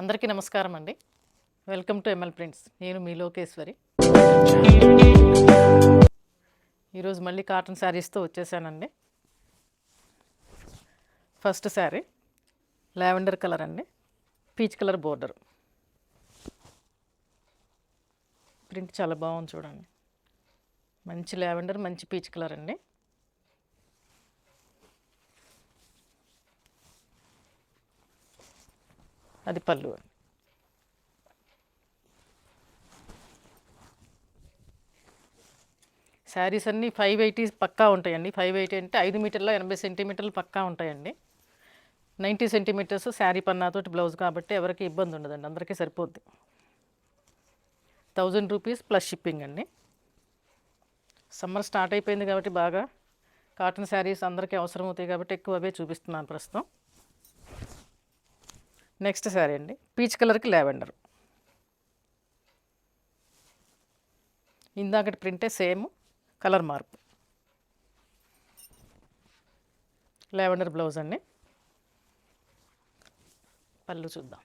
అందరికీ నమస్కారం అండి. Welcome to ML prints. నేను మీ లోకేశ్వరి. ఈరోజు మళ్ళీ కాటన్ శారీస్తో వచ్చేసానండి. ఫస్ట్ శారీ లావెండర్ కలర్ అండి, పీచ్ కలర్ బోర్డర్. ప్రింట్ చాలా బాగుంది చూడండి. మంచి లావెండర్, మంచి పీచ్ కలర్ అండి. అది పళ్ళు. శారీస్ అన్నీ 580 పక్కా ఉంటాయండి. 580 అంటే 5 మీటర్ల 80 సెంటీమీటర్లు పక్కా ఉంటాయండి. 90 సెంటీమీటర్స్ శారీ పన్నాతోటి బ్లౌజ్ కాబట్టి ఎవరికి ఇబ్బంది ఉండదండి, అందరికీ సరిపోద్ది. 1000 రూపీస్ ప్లస్ షిప్పింగ్ అండి. సమ్మర్ స్టార్ట్ అయిపోయింది కాబట్టి బాగా కాటన్ శారీస్ అందరికీ అవసరం అవుతాయి కాబట్టి ఎక్కువ అవే చూపిస్తున్నాను ప్రస్తుతం. నెక్స్ట్ శారీ అండి, పీచ్ కలర్కి లావెండర్. ఇందాకటి ప్రింటే సేమ్, కలర్ మార్పు. లావెండర్ బ్లౌజ్ అండి. పళ్ళు చూద్దాం.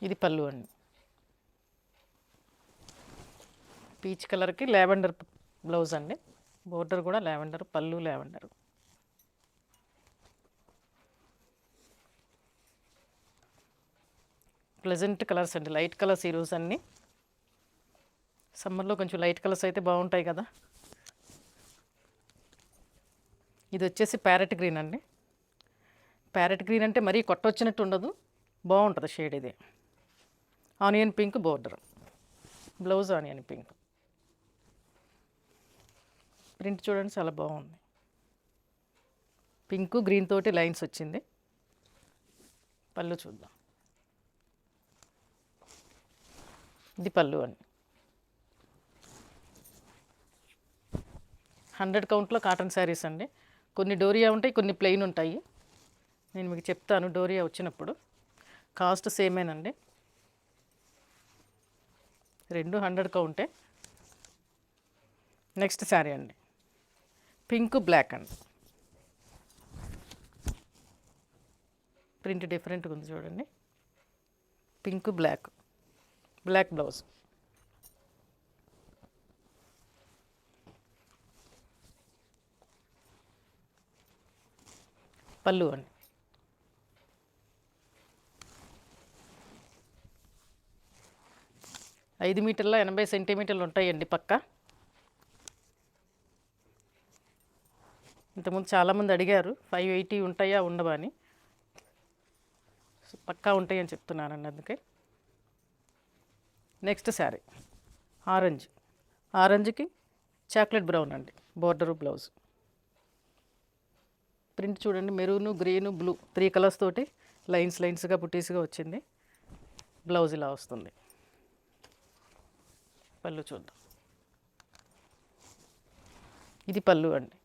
ఇది పళ్ళు అండి. పీచ్ కలర్కి లావెండర్ బ్లౌజ్ అండి. బోర్డర్ కూడా లావెండర్, పళ్ళు లావెండర్. ప్లెజెంట్ కలర్స్ అండి, లైట్ కలర్స్ ఈరోజు అన్నీ. సమ్మర్లో కొంచెం లైట్ కలర్స్ అయితే బాగుంటాయి కదా. ఇది వచ్చేసి ప్యారెట్ గ్రీన్ అండి. ప్యారెట్ గ్రీన్ అంటే మరీ కొట్టొచ్చినట్టు ఉండదు, బాగుంటుంది షేడ్. ఇది onion pink border, blouse onion pink. Print చూడండి చాలా బాగుంది. పింక్ గ్రీన్ తోటి లైన్స్ వచ్చింది. పళ్ళు చూద్దాం. ఇది పళ్ళు అండి. 100 కౌంట్లో కాటన్ శారీస్ అండి. కొన్ని డోరియా ఉంటాయి, కొన్ని ప్లెయిన్ ఉంటాయి. నేను మీకు చెప్తాను డోరియా వచ్చినప్పుడు. కాస్ట్ సేమేనండి, రెండు 100 కౌంటే. నెక్స్ట్ శారీ అండి, పింక్ బ్లాక్ అండి. ప్రింట్ డిఫరెంట్గా ఉంది చూడండి. Pink black, black blouse. పళ్ళు అండి. ఐదు మీటర్ల 80 సెంటీమీటర్లు ఉంటాయండి పక్కా. ఇంతకుముందు చాలామంది అడిగారు 580 ఉంటాయా ఉండవా అని. పక్కా ఉంటాయని చెప్తున్నానండి అందుకే. నెక్స్ట్ శారీ ఆరెంజ్, ఆరెంజ్కి చాక్లెట్ బ్రౌన్ అండి బోర్డరు బ్లౌజ్. ప్రింట్ చూడండి, మెరూను, గ్రీను, బ్లూ 3 కలర్స్ తోటి లైన్స్గా బుటీస్గా వచ్చింది. బ్లౌజ్ ఇలా వస్తుంది. పళ్ళు చూద్దాం. ఇది పళ్ళు అండి.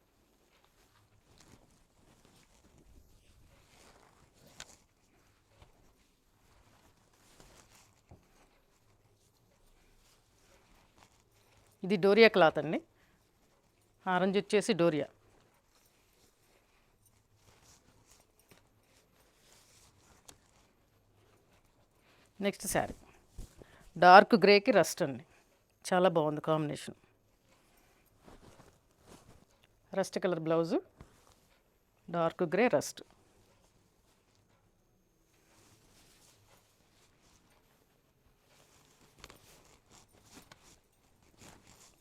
ఇది డోరియా క్లాత్ అండి. ఆరెంజ్ వచ్చేసి డోరియా. నెక్స్ట్ శారీ డార్క్ గ్రేకి రస్ట్ అండి. చాలా బాగుంది combination. Rust colour blouse, dark grey rust.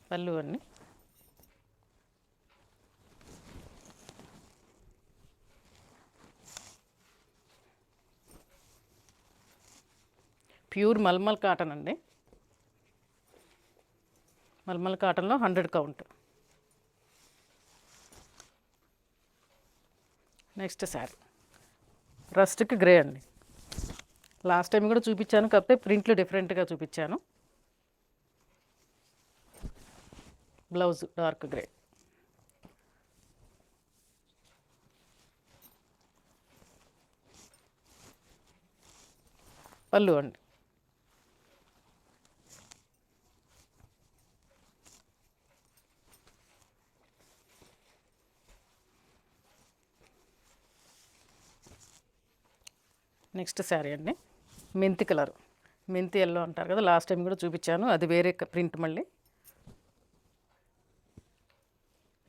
పళ్ళు అండి. ప్యూర్ మల్మల్ కాటన్ అండి. మల్మల్ కాటన్లో 100 కౌంట్. నెక్స్ట్ శారీ రస్ట్కి గ్రే అండి. లాస్ట్ టైం కూడా చూపించాను కాకపోతే ప్రింట్లు డిఫరెంట్గా చూపించాను. Blouse dark grey. పళ్ళు అండి. నెక్స్ట్ శారీ అండి, మెంతి కలర్, మెంతి ఎల్లో అంటారు కదా, లాస్ట్ టైం కూడా చూపించాను, అది వేరే ప్రింట్. మళ్ళీ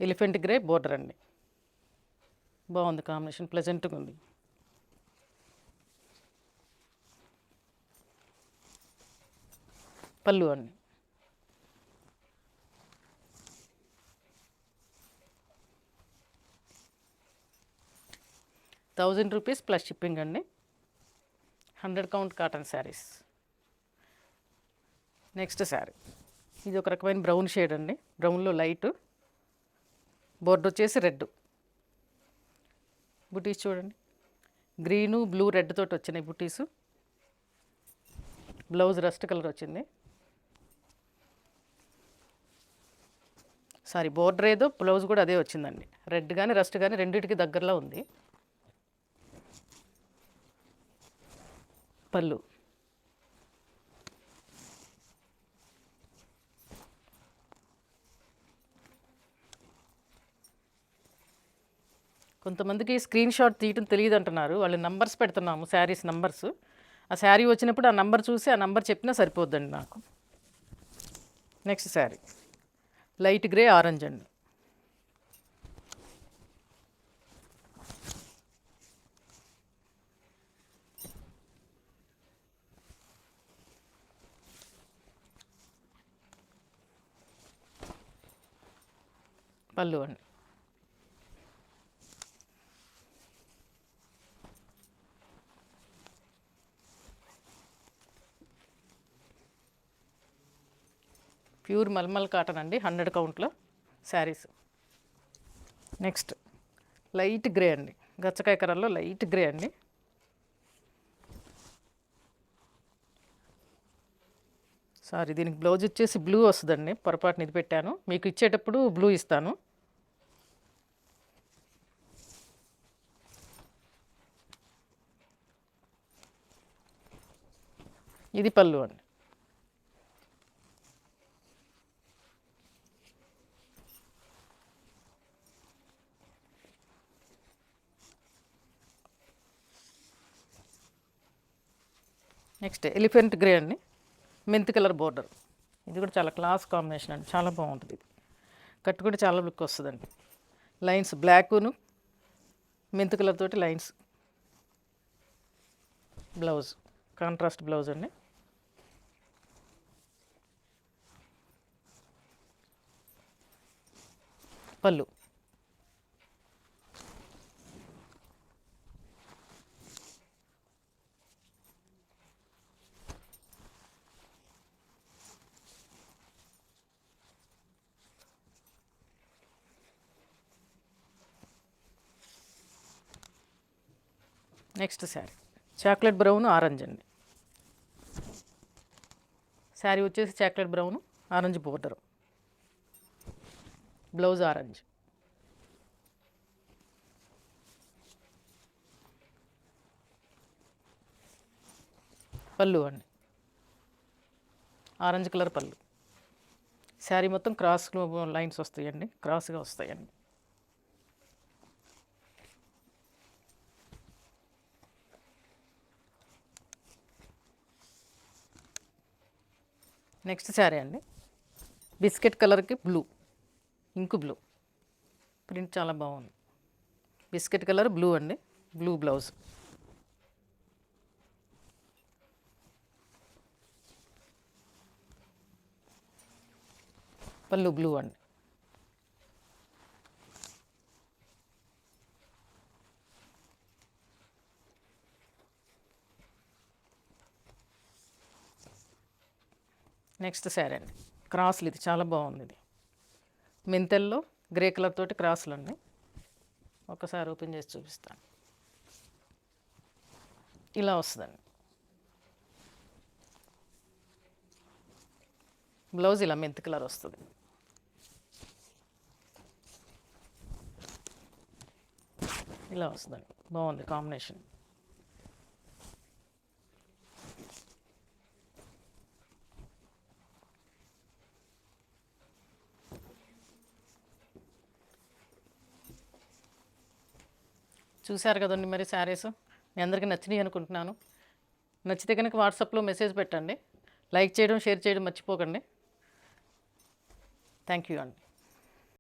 ఎలిఫెంట్ గ్రే బోర్డర్ అండి, బాగుంది కాంబినేషన్, ప్లెజెంట్గా ఉంది. పళ్ళు అండి, ₹1000 ప్లస్ షిప్పింగ్ అండి. 100 count cotton saris. Next sari, ఇది ఒక రకమైన బ్రౌన్ షేడ్ అండి, బ్రౌన్లో లైట్ బోర్డర్ వచ్చేసి రెడ్, బుటీస్ చూడండి, గ్రీను బ్లూ రెడ్ తోటి వచ్చినాయి బుటీసు. బ్లౌజ్ రస్ట్ కలర్ వచ్చింది. సారీ, బోర్డర్ ఏదో, బ్లౌజ్ కూడా అదే వచ్చిందండి. రెడ్ కానీ రస్ట్ కానీ రెండింటికి దగ్గరలో ఉంది. పళ్ళు, కొంతమందికి స్క్రీన్ షాట్ తీయటం తెలియదు అంటున్నారు, వాళ్ళు నంబర్స్ పెడుతున్నాము, శారీస్ నంబర్స్. ఆ శారీ వచ్చినప్పుడు ఆ నంబర్ చూసి ఆ నంబర్ చెప్పినా సరిపోద్దండి నాకు. Next sari light grey orange అండి, పళ్ళు అండి, ప్యూర్ మల్మల్ కాటన్ అండి, 100 కౌంట్లో శారీస్. నెక్స్ట్ లైట్ గ్రే అండి, గచ్చకాయ కలర్లో లైట్ గ్రే అండి, సారీ దీనికి బ్లౌజ్ వచ్చేసి బ్లూ వస్తుందండి, పొరపాటున ఇది పెట్టాను, మీకు ఇచ్చేటప్పుడు బ్లూ ఇస్తాను. ఇది పళ్ళు అండి, నెక్స్ట్ ఎలిఫెంట్ గ్రే అండి, మెంతి కలర్ బోర్డర్, ఇది కూడా చాలా క్లాస్ కాంబినేషన్ అండి, చాలా బాగుంటుంది. ఇది కట్టు కూడా చాలా లుక్ వస్తుందండి. లైన్స్ బ్లాక్ను మెంతి కలర్ తోటి లైన్స్, బ్లౌజ్ కాంట్రాస్ట్ బ్లౌజ్ అండి, పళ్ళు, next sari chocolate brown orange అండి, శారీ వచ్చేసి chocolate brown orange border, blouse orange, పళ్ళు అండి, ఆరెంజ్ కలర్ పళ్ళు, శారీ మొత్తం క్రాస్ లైన్స్ వస్తాయండి, క్రాస్గా వస్తాయండి. నెక్స్ట్ శారీ అండి, బిస్కెట్ కలర్కి బ్లూ, ఇంకు బ్లూ ప్రింట్ చాలా బాగుంది, బిస్కెట్ కలర్ బ్లూ అండి, బ్లూ బ్లౌజ్, పళ్ళు బ్లూ అండి, నెక్స్ట్ శారీ అండి, క్రాస్లు, ఇది చాలా బాగుంది, ఇది మెంతెల్లో గ్రే కలర్ తోటి క్రాస్లు అండి, ఒకసారి ఓపెన్ చేసి చూపిస్తాను, ఇలా వస్తుందండి. బ్లౌజ్ ఇలా మెంతి కలర్ వస్తుంది. ఇలా వస్తుందండి, బాగుంది కాంబినేషన్. చూశారు కదండి మరి శారీస్, మీ అందరికీ నచ్చినాయి అనుకుంటున్నాను. నచ్చితే కనుక వాట్సాప్లో మెసేజ్ పెట్టండి. లైక్ చేయడం, షేర్ చేయడం మర్చిపోకండి. థ్యాంక్ యూ అండి.